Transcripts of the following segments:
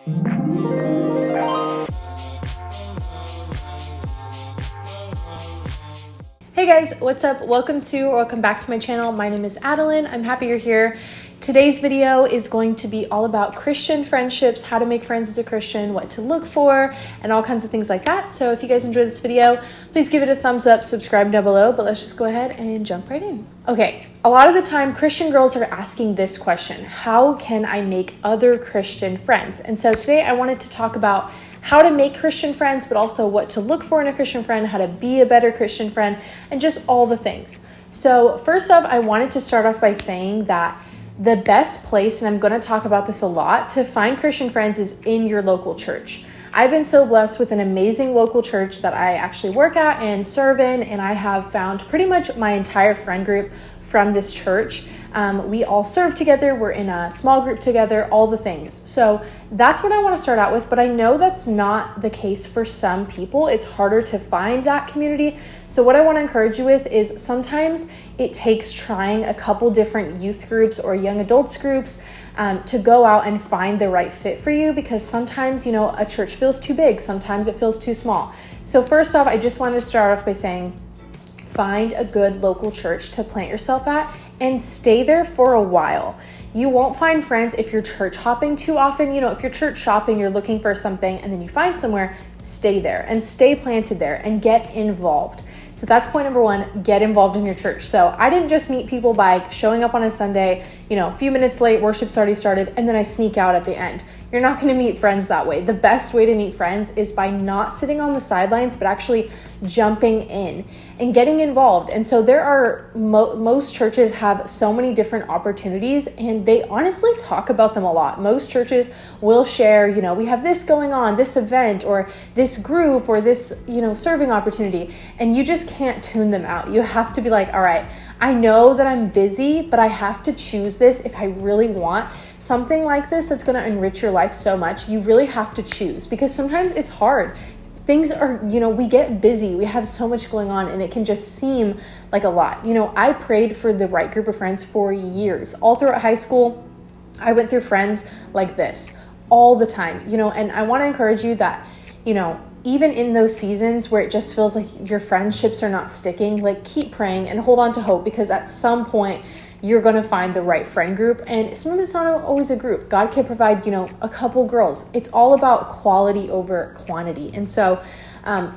Hey guys, what's up? Welcome back to my channel. My name is Adelyn. I'm happy you're here. Today's video is going to be all about Christian friendships, how to make friends as a Christian, what to look for, and all kinds of things like that. So if you guys enjoyed this video, please give it a thumbs up, subscribe down below, but let's just go ahead and jump right in. Okay, a lot of the time Christian girls are asking this question: how can I make other Christian friends? And so today I wanted to talk about how to make Christian friends, but also what to look for in a Christian friend, how to be a better Christian friend, and just all the things. So first off, I wanted to start off by saying that the best place, and I'm going to talk about this a lot, to find Christian friends is in your local church. I've been so blessed with an amazing local church that I actually work at and serve in, and I have found pretty much my entire friend group from this church. We all serve together, we're in a small group together, all the things. So that's what I want to start out with, but I know that's not the case for some people. It's harder to find that community. So what I want to encourage you with is sometimes it takes trying a couple different youth groups or young adults groups to go out and find the right fit for you, because sometimes, a church feels too big, sometimes it feels too small. So first off, I just wanted to start off by saying, find a good local church to plant yourself at and stay there for a while. You won't find friends if you're church hopping too often. If you're church shopping, you're looking for something and then you find somewhere, stay there and stay planted there and get involved. So that's point number one, get involved in your church. So I didn't just meet people by showing up on a Sunday, a few minutes late, worship's already started, and then I sneak out at the end. You're not going to meet friends that way. The best way to meet friends is by not sitting on the sidelines, but actually jumping in and getting involved. And so there are, most churches have so many different opportunities, and they honestly talk about them a lot. Most churches will share, we have this going on, this event, or this group, or this, serving opportunity, and you just can't tune them out. You have to be like, all right, I know that I'm busy, but I have to choose this if I really want something like this that's going to enrich your life so much. You really have to choose, because sometimes it's hard. Things are, we get busy. We have so much going on and it can just seem like a lot. I prayed for the right group of friends for years. All throughout high school, I went through friends like this all the time, and I want to encourage you that, even in those seasons where it just feels like your friendships are not sticking, like keep praying and hold on to hope, because at some point you're going to find the right friend group. And sometimes it's not always a group. God can provide, a couple girls. It's all about quality over quantity. And so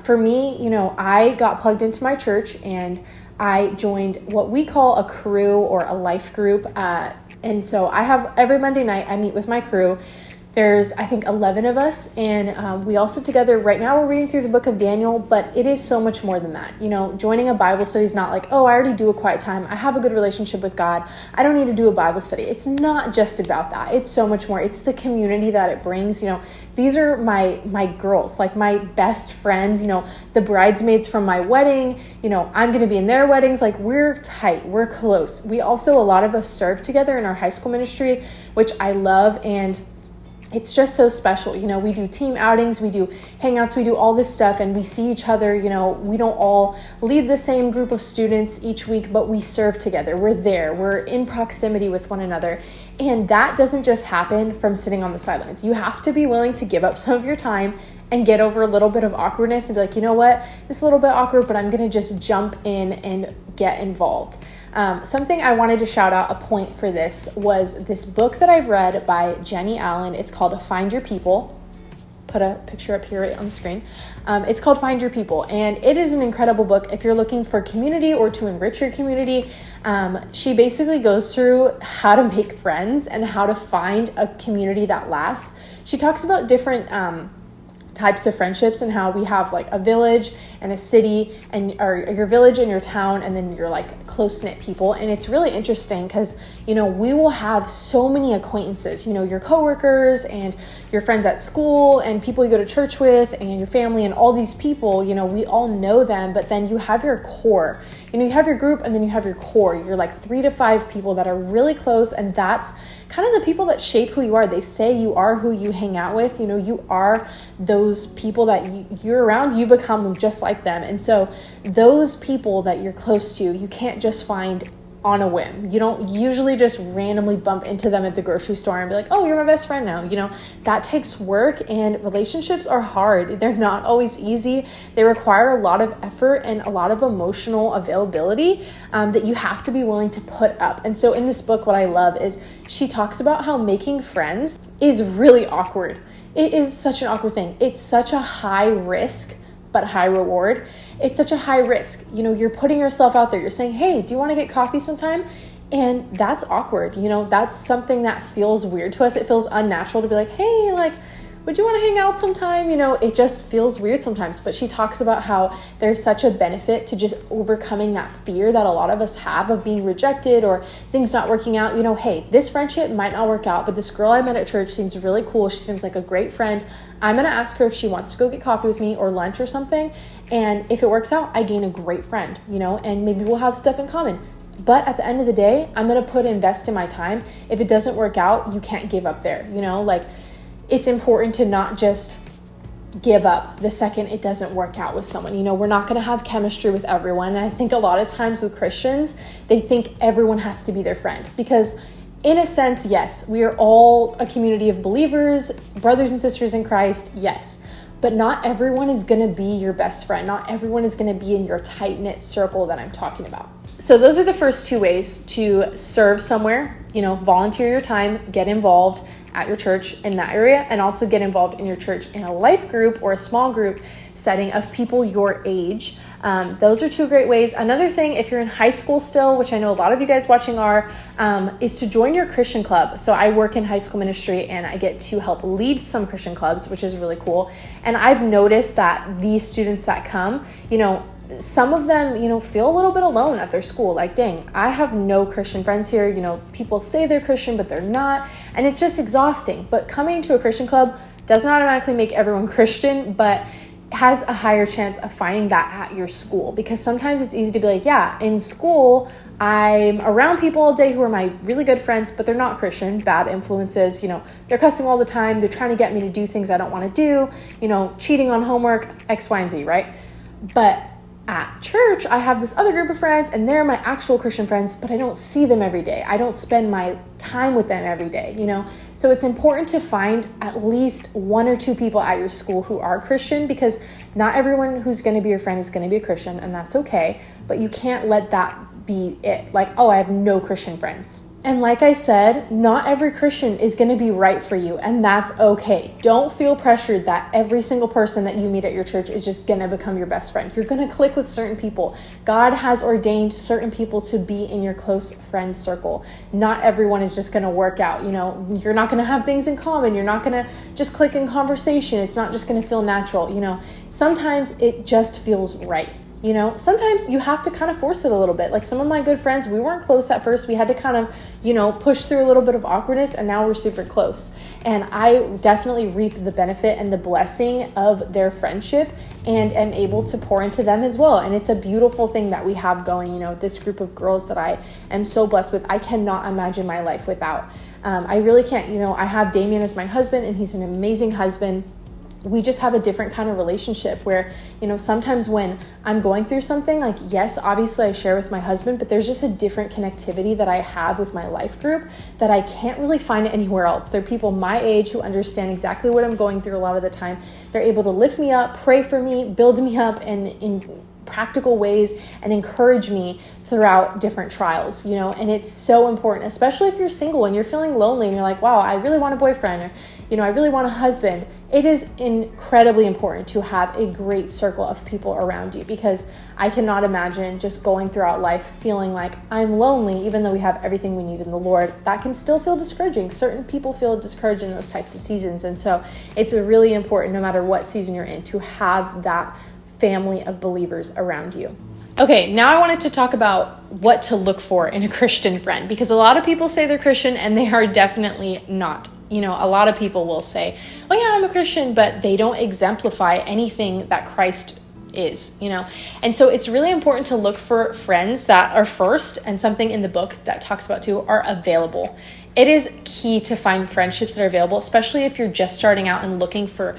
for me, I got plugged into my church and I joined what we call a crew or a life group. And so I have every Monday night I meet with my crew. There's, I think, 11 of us, and we all sit together. Right now we're reading through the book of Daniel, but it is so much more than that. Joining a Bible study is not like, oh, I already do a quiet time. I have a good relationship with God. I don't need to do a Bible study. It's not just about that. It's so much more. It's the community that it brings. These are my girls, like my best friends, the bridesmaids from my wedding. I'm going to be in their weddings. Like, we're tight. We're close. We also, a lot of us serve together in our high school ministry, which I love, and it's just so special. We do team outings, we do hangouts, we do all this stuff, and we see each other. We don't all lead the same group of students each week, but we serve together. We're there. We're in proximity with one another. And that doesn't just happen from sitting on the sidelines. You have to be willing to give up some of your time and get over a little bit of awkwardness and be like, you know what, this is a little bit awkward, but I'm going to just jump in and get involved. Something I wanted to shout out, a point for this, was this book that I've read by Jenny Allen. It's called Find Your People. Put a picture up here right on the screen. It's called Find Your People, and it is an incredible book if you're looking for community or to enrich your community. She basically goes through how to make friends and how to find a community that lasts. She talks about different types of friendships and how we have like a village and a city, and or your village and your town, and then your like close-knit people. And it's really interesting because we will have so many acquaintances, your coworkers and your friends at school and people you go to church with and your family and all these people, we all know them. But then you have your core, you have your group, and then you have your core. You're like 3 to 5 people that are really close, and that's kind of the people that shape who you are. They say you are who you hang out with. You are those people that you're around, you become just like them. And so those people that you're close to, you can't just find on a whim. You don't usually just randomly bump into them at the grocery store and be like, oh, you're my best friend now. That takes work, and relationships are hard. They're not always easy. They require a lot of effort and a lot of emotional availability that you have to be willing to put up. And so in this book, what I love is she talks about how making friends is really awkward. It is such an awkward thing. It's such a high risk, but high reward. It's such a high risk. You're putting yourself out there. You're saying, hey, do you want to get coffee sometime? And that's awkward. That's something that feels weird to us. It feels unnatural to be like, hey, would you want to hang out sometime? It just feels weird sometimes. But she talks about how there's such a benefit to just overcoming that fear that a lot of us have of being rejected or things not working out. Hey, this friendship might not work out, but this girl I met at church seems really cool. She seems like a great friend. I'm going to ask her if she wants to go get coffee with me or lunch or something. And if it works out, I gain a great friend, and maybe we'll have stuff in common. But at the end of the day, I'm going to invest in my time. If it doesn't work out, you can't give up there, it's important to not just give up the second it doesn't work out with someone. We're not going to have chemistry with everyone. And I think a lot of times with Christians, they think everyone has to be their friend because in a sense, yes, we are all a community of believers, brothers and sisters in Christ, yes. But not everyone is going to be your best friend. Not everyone is going to be in your tight-knit circle that I'm talking about. So those are the first two ways to serve somewhere, volunteer your time, get involved at your church in that area, and also get involved in your church in a life group or a small group setting of people your age. Those are two great ways. Another thing, if you're in high school still, which I know a lot of you guys watching are, is to join your Christian club. So I work in high school ministry and I get to help lead some Christian clubs, which is really cool. And I've noticed that these students that come, some of them, feel a little bit alone at their school. Like, dang, I have no Christian friends here. People say they're Christian, but they're not. And it's just exhausting. But coming to a Christian club does not automatically make everyone Christian, but has a higher chance of finding that at your school. Because sometimes it's easy to be like, yeah, in school, I'm around people all day who are my really good friends, but they're not Christian, bad influences. They're cussing all the time. They're trying to get me to do things I don't want to do, cheating on homework, X, Y, and Z, right? But at church, I have this other group of friends and they're my actual Christian friends, but I don't see them every day. I don't spend my time with them every day, So it's important to find at least one or two people at your school who are Christian, because not everyone who's going to be your friend is going to be a Christian, and that's okay. But you can't let that be it. Like, oh, I have no Christian friends. And like I said, not every Christian is going to be right for you, and that's okay. Don't feel pressured that every single person that you meet at your church is just going to become your best friend. You're going to click with certain people. God has ordained certain people to be in your close friend circle. Not everyone is just going to work out. You're not going to have things in common. You're not going to just click in conversation. It's not just going to feel natural. Sometimes it just feels right. Sometimes you have to kind of force it a little bit. Like some of my good friends, we weren't close at first. We had to kind of, push through a little bit of awkwardness, and now we're super close. And I definitely reap the benefit and the blessing of their friendship and am able to pour into them as well. And it's a beautiful thing that we have going, this group of girls that I am so blessed with. I cannot imagine my life without. I really can't. I have Damien as my husband, and he's an amazing husband. We just have a different kind of relationship where, sometimes when I'm going through something, like, yes, obviously I share with my husband, but there's just a different connectivity that I have with my life group that I can't really find anywhere else. They're people my age who understand exactly what I'm going through a lot of the time. They're able to lift me up, pray for me, build me up in practical ways, and encourage me throughout different trials, and it's so important, especially if you're single and you're feeling lonely and you're like, wow, I really want a boyfriend, or I really want a husband. It is incredibly important to have a great circle of people around you, because I cannot imagine just going throughout life feeling like I'm lonely, even though we have everything we need in the Lord. That can still feel discouraging. Certain people feel discouraged in those types of seasons. And so it's really important, no matter what season you're in, to have that family of believers around you. Okay, now I wanted to talk about what to look for in a Christian friend, because a lot of people say they're Christian and they are definitely not. A lot of people will say, oh yeah, I'm a Christian, but they don't exemplify anything that Christ is, And so it's really important to look for friends that are first, and something in the book that talks about too, are available. It is key to find friendships that are available, especially if you're just starting out and looking for,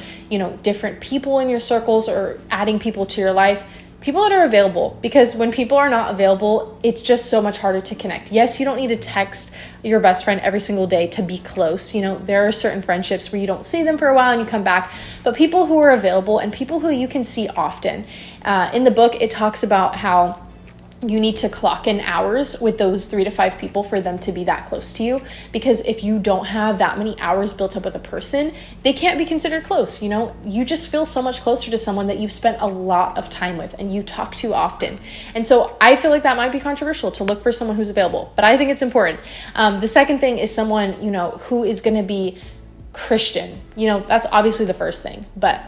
different people in your circles or adding people to your life. people that are available, because when people are not available, it's just so much harder to connect. Yes, you don't need to text your best friend every single day to be close. There are certain friendships where you don't see them for a while and you come back, but people who are available and people who you can see often. In the book, it talks about how you need to clock in hours with those 3 to 5 people for them to be that close to you. Because if you don't have that many hours built up with a person, they can't be considered close. You just feel so much closer to someone that you've spent a lot of time with and you talk to often. And so I feel like that might be controversial to look for someone who's available, but I think it's important. The second thing is someone, who is going to be Christian. That's obviously the first thing, but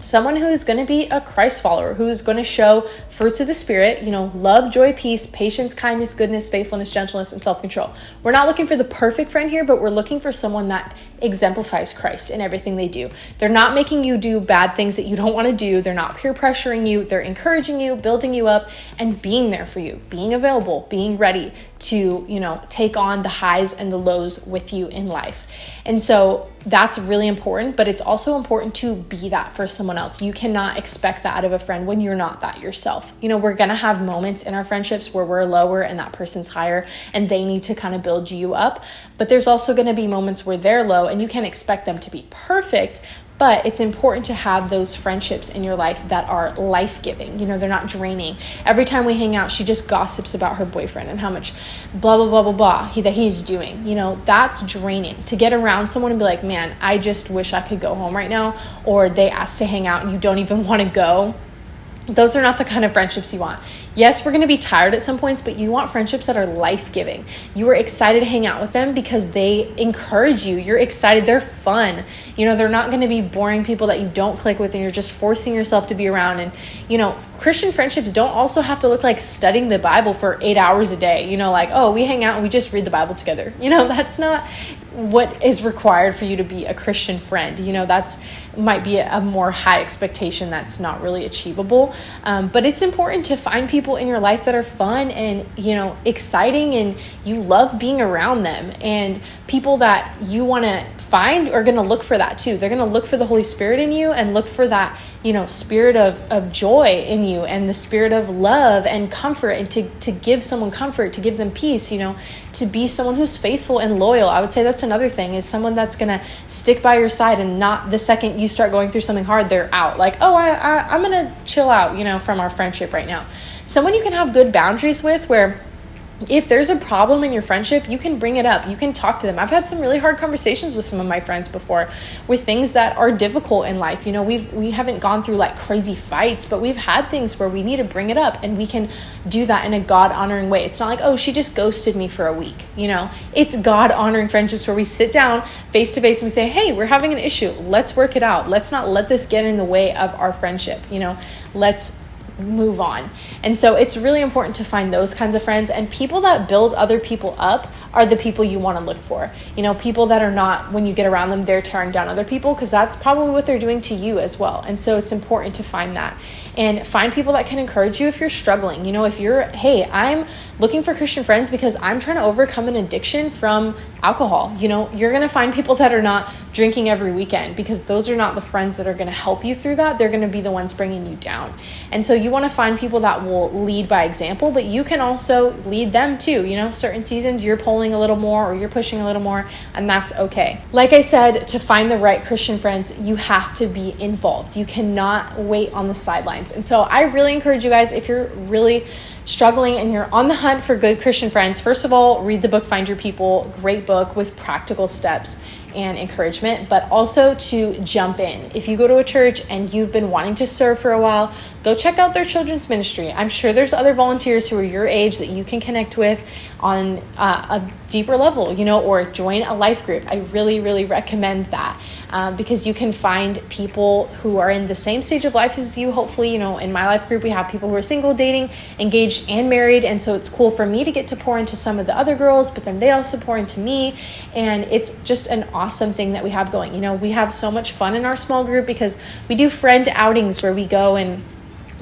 someone who is going to be a Christ follower, who is going to show fruits of the Spirit, love, joy, peace, patience, kindness, goodness, faithfulness, gentleness, and self-control. We're not looking for the perfect friend here, but we're looking for someone that exemplifies Christ in everything they do. They're not making you do bad things that you don't want to do. They're not peer pressuring you. They're encouraging you, building you up, and being there for you, being available, being ready to, take on the highs and the lows with you in life. And so that's really important, but it's also important to be that for someone else. You cannot expect that out of a friend when you're not that yourself. We're going to have moments in our friendships where we're lower and that person's higher and they need to kind of build you up. But there's also going to be moments where they're low and you can't expect them to be perfect. But it's important to have those friendships in your life that are life-giving. They're not draining. Every time we hang out, she just gossips about her boyfriend and how much blah, blah, blah, blah, blah that he's doing. That's draining. To get around someone and be like, man, I just wish I could go home right now. Or they asked to hang out and you don't even want to go. Those are not the kind of friendships you want. Yes, we're going to be tired at some points, but you want friendships that are life-giving. You are excited to hang out with them because they encourage you. You're excited. They're fun. They're not going to be boring people that you don't click with and you're just forcing yourself to be around. And, Christian friendships don't also have to look like studying the Bible for 8 hours a day. Like, oh, we hang out and we just read the Bible together. That's not what is required for you to be a Christian friend. That's might be a more high expectation that's not really achievable. But it's important to find people in your life that are fun and, exciting, and you love being around them. And people that you want to find are going to look for that too. They're going to look for the Holy Spirit in you and look for that, spirit of joy in you and the spirit of love and comfort, and to give someone comfort, to give them peace, to be someone who's faithful and loyal. I would say that's another thing, is someone that's going to stick by your side and not the second you start going through something hard, they're out. Like, oh, I'm going to chill out, from our friendship right now. Someone you can have good boundaries with, where if there's a problem in your friendship, you can bring it up. You can talk to them. I've had some really hard conversations with some of my friends before with things that are difficult in life. We haven't gone through like crazy fights, but we've had things where we need to bring it up, and we can do that in a God-honoring way. It's not like, oh, she just ghosted me for a week. It's God-honoring friendships where we sit down face to face and we say, hey, we're having an issue. Let's work it out. Let's not let this get in the way of our friendship. Let's move on. And so it's really important to find those kinds of friends, and people that build other people up are the people you want to look for. People that are not, when you get around them, they're tearing down other people, because that's probably what they're doing to you as well. And so it's important to find that, and find people that can encourage you if you're struggling. If you're, hey, I'm looking for Christian friends because I'm trying to overcome an addiction from alcohol. You're going to find people that are not drinking every weekend, because those are not the friends that are going to help you through that. They're going to be the ones bringing you down. And so you want to find people that will lead by example, but you can also lead them too. Certain seasons you're pulling a little more or you're pushing a little more, and that's okay. Like I said, to find the right Christian friends, you have to be involved. You cannot wait on the sidelines. And so I really encourage you guys, if you're really struggling and you're on the hunt for good Christian friends, first of all, read the book, Find Your People. Great book with practical steps and encouragement, but also to jump in. If you go to a church and you've been wanting to serve for a while, go check out their children's ministry. I'm sure there's other volunteers who are your age that you can connect with on a deeper level, or join a life group. I really, really recommend that because you can find people who are in the same stage of life as you. Hopefully, in my life group, we have people who are single, dating, engaged, and married. And so it's cool for me to get to pour into some of the other girls, but then they also pour into me. And it's just an awesome thing that we have going. We have so much fun in our small group because we do friend outings where we go and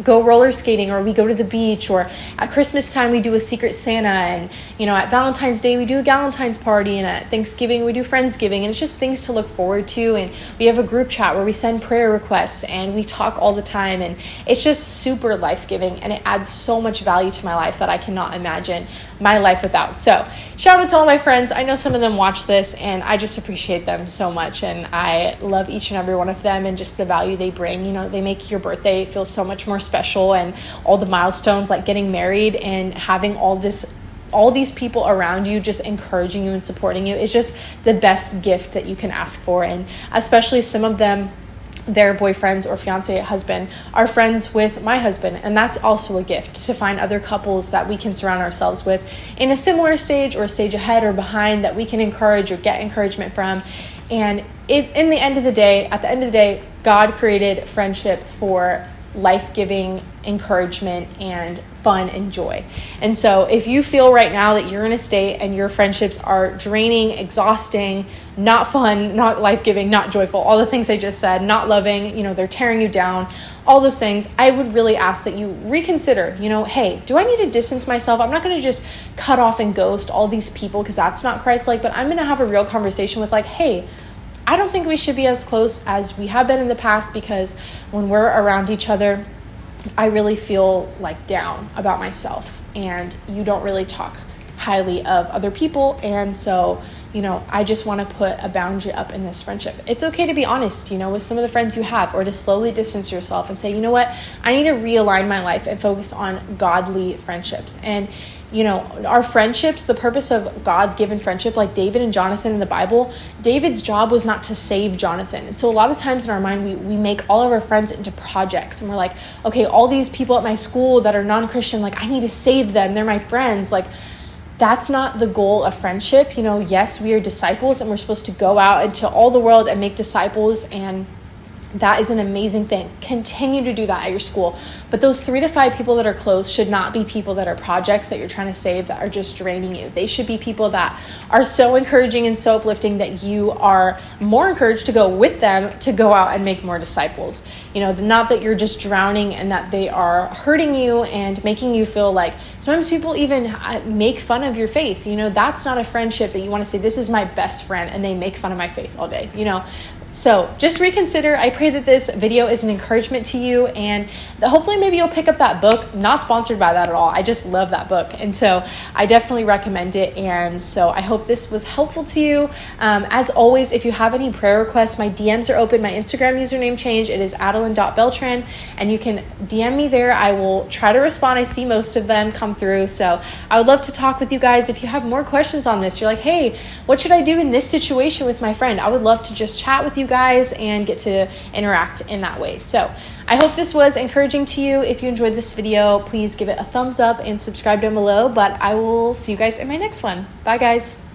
go roller skating, or we go to the beach, or at Christmas time we do a secret Santa, and at Valentine's Day we do a Galentine's party, and at Thanksgiving we do Friendsgiving, and it's just things to look forward to. And we have a group chat where we send prayer requests and we talk all the time, and it's just super life-giving, and it adds so much value to my life that I cannot imagine my life without. So shout out to all my friends. I know some of them watch this, and I just appreciate them so much, and I love each and every one of them and just the value they bring. They make your birthday feel so much more special, and all the milestones like getting married and having all these people around you just encouraging you and supporting you is just the best gift that you can ask for. And especially some of them, their boyfriends or fiance, husband, are friends with my husband, and that's also a gift to find other couples that we can surround ourselves with in a similar stage or a stage ahead or behind that we can encourage or get encouragement from. And at the end of the day, God created friendship for life-giving encouragement and fun and joy. And so if you feel right now that you're in a state and your friendships are draining, exhausting, not fun, not life-giving, not joyful, all the things I just said, not loving, they're tearing you down, all those things, I would really ask that you reconsider, hey, do I need to distance myself? I'm not going to just cut off and ghost all these people because that's not Christ-like, but I'm going to have a real conversation with hey, I don't think we should be as close as we have been in the past, because when we're around each other, I really feel down about myself, and you don't really talk highly of other people. And so, I just want to put a boundary up in this friendship. It's okay to be honest, with some of the friends you have, or to slowly distance yourself and say, you know what, I need to realign my life and focus on godly friendships. And our friendships, the purpose of God-given friendship, like David and Jonathan in the Bible, David's job was not to save Jonathan. And so a lot of times in our mind, we make all of our friends into projects, and we're like, okay, all these people at my school that are non-Christian, I need to save them. They're my friends. That's not the goal of friendship. Yes, we are disciples, and we're supposed to go out into all the world and make disciples, and that is an amazing thing. Continue to do that at your school. But those 3 to 5 people that are close should not be people that are projects that you're trying to save, that are just draining you. They should be people that are so encouraging and so uplifting that you are more encouraged to go with them to go out and make more disciples. Not that you're just drowning and that they are hurting you and making you feel sometimes people even make fun of your faith. That's not a friendship that you want to say, this is my best friend, and they make fun of my faith all day. So just reconsider. I pray that this video is an encouragement to you, and that hopefully maybe you'll pick up that book. Not sponsored by that at all. I just love that book. And so I definitely recommend it. And so I hope this was helpful to you. As always, if you have any prayer requests, my DMs are open. My Instagram username change, it is adelyn.beltran, and you can DM me there. I will try to respond. I see most of them come through. So I would love to talk with you guys. If you have more questions on this, you're like, hey, what should I do in this situation with my friend? I would love to just chat with you guys and get to interact in that way. So I hope this was encouraging to you. If you enjoyed this video, please give it a thumbs up and subscribe down below. But I will see you guys in my next one. Bye, guys.